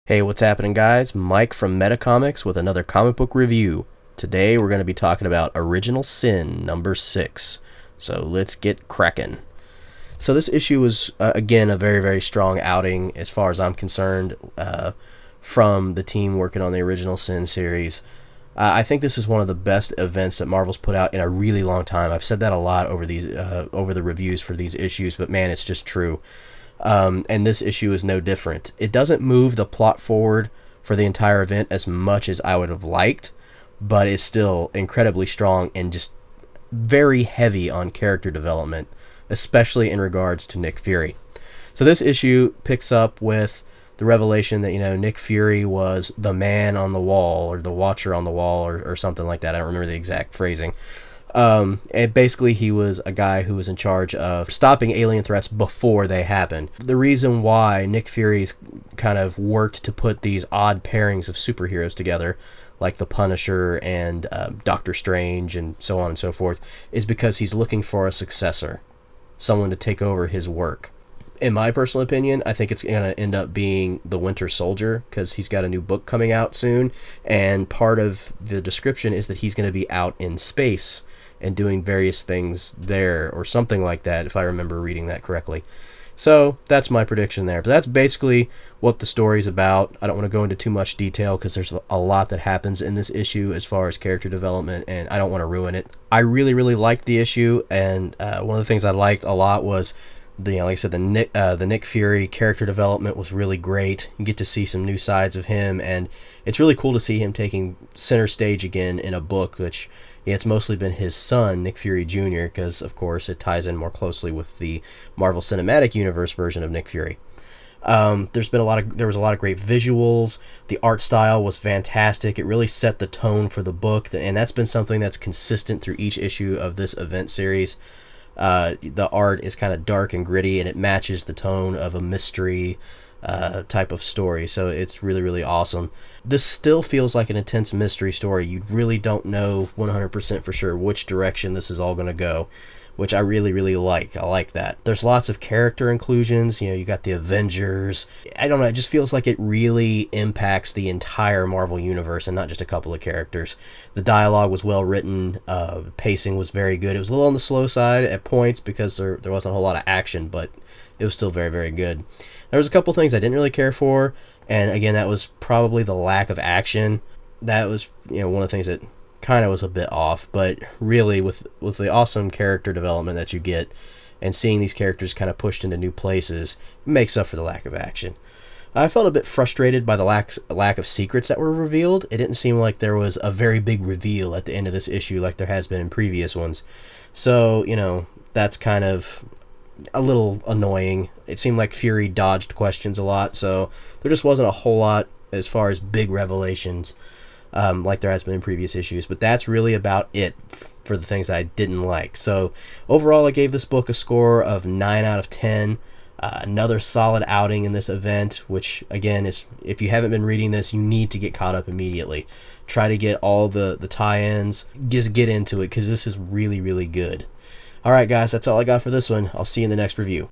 Hey, what's happening, guys? Mike from MetaComix with another comic book review. Today we're going to be talking about Original Sin number 6. So let's get cracking. So this issue was, again, a very, very strong outing as far as I'm concerned from the team working on the Original Sin series. I think this is one of the best events that Marvel's put out in a really long time. I've said that a lot over the reviews for these issues, but man, it's just true. And this issue is no different. It doesn't move the plot forward for the entire event as much as I would have liked, but it's still incredibly strong and just very heavy on character development, especially in regards to Nick Fury. So this issue picks up with the revelation that, Nick Fury was the man on the wall, or the watcher on the wall, or something like that. I don't remember the exact phrasing. And basically he was a guy who was in charge of stopping alien threats before they happened. The reason why Nick Fury's kind of worked to put these odd pairings of superheroes together, like the Punisher and Doctor Strange and so on and so forth, is because he's looking for a successor, someone to take over his work. In my personal opinion, I think it's going to end up being the Winter Soldier, because he's got a new book coming out soon, and part of the description is that he's going to be out in space and doing various things there, or something like that, if I remember reading that correctly. So that's my prediction there. But that's basically what the story's about. I don't want to go into too much detail because there's a lot that happens in this issue as far as character development, and I don't want to ruin it. I really, really liked the issue, and one of the things I liked a lot was like I said, the Nick Fury character development was really great. You get to see some new sides of him, and it's really cool to see him taking center stage again in a book, which, yeah, it's mostly been his son, Nick Fury Jr., because, of course, it ties in more closely with the Marvel Cinematic Universe version of Nick Fury. There was a lot of great visuals. The art style was fantastic. It really set the tone for the book, and that's been something that's consistent through each issue of this event series. The art is kind of dark and gritty, and it matches the tone of a mystery type of story, so it's really, really awesome. This still feels like an intense mystery story. You really don't know 100% for sure which direction this is all going to go, which I really, really like. I like that. There's lots of character inclusions. You got the Avengers. I don't know, it just feels like it really impacts the entire Marvel universe and not just a couple of characters. The dialogue was well written. Pacing was very good. It was a little on the slow side at points because there wasn't a whole lot of action, but it was still very, very good. There was a couple things I didn't really care for, and again, that was probably the lack of action. That was, one of the things that kind of was a bit off, but really with the awesome character development that you get and seeing these characters kind of pushed into new places, it makes up for the lack of action. I felt a bit frustrated by the lack of secrets that were revealed. It didn't seem like there was a very big reveal at the end of this issue like there has been in previous ones. So, that's kind of a little annoying. It seemed like Fury dodged questions a lot, so there just wasn't a whole lot as far as big revelations like there has been in previous issues. But that's really about it for the things I didn't like. So overall, I gave this book a score of 9 out of 10. Another solid outing in this event, which again is, if you haven't been reading this, you need to get caught up immediately. Try to get all the tie-ins. Just get into it, because this is really, really good. Alright guys, that's all I got for this one. I'll see you in the next review.